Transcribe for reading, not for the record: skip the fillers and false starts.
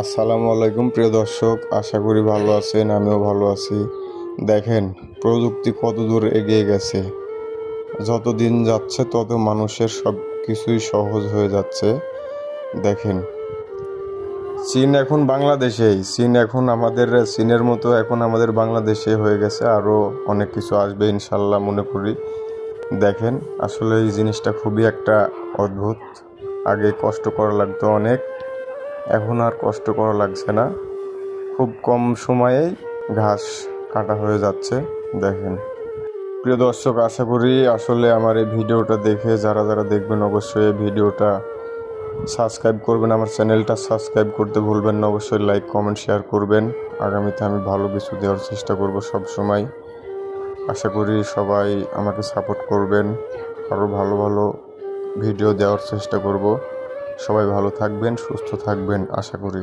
আসসালামু আলাইকুম প্রিয় দর্শক, আশা করি ভালো আছেন। আমিও ভালো আছি। দেখেন প্রযুক্তি কত দূর এগিয়ে গেছে। যত দিন যাচ্ছে তত মানুষের সব কিছুই সহজ হয়ে যাচ্ছে। দেখেন চীন এখন বাংলাদেশেই, চীনের মতো এখন আমাদের বাংলাদেশে হয়ে গেছে। আরও অনেক কিছু আসবে ইনশাল্লাহ মনে করি। দেখেন আসলে এই জিনিসটা খুবই একটা অদ্ভুত। আগে কষ্ট করা লাগতো অনেক, এখন আর কষ্ট করা লাগছে না। খুব কম সময়েই ঘাস কাটা হয়ে যাচ্ছে। দেখেন প্রিয় দর্শক, আশা করি আসলে আমার এই ভিডিওটা দেখে যারা দেখবেন অবশ্যই এই ভিডিওটা সাবস্ক্রাইব করবেন, আমার চ্যানেলটা সাবস্ক্রাইব করতে ভুলবেন না। অবশ্যই লাইক কমেন্ট শেয়ার করবেন। আগামীতে আমি ভালো কিছু দেওয়ার চেষ্টা করব সব সময়। আশা করি সবাই আমাকে সাপোর্ট করবেন, আরও ভালো ভালো ভিডিও দেওয়ার চেষ্টা করব। সবাই ভালো থাকবেন, সুস্থ থাকবেন আশা করি।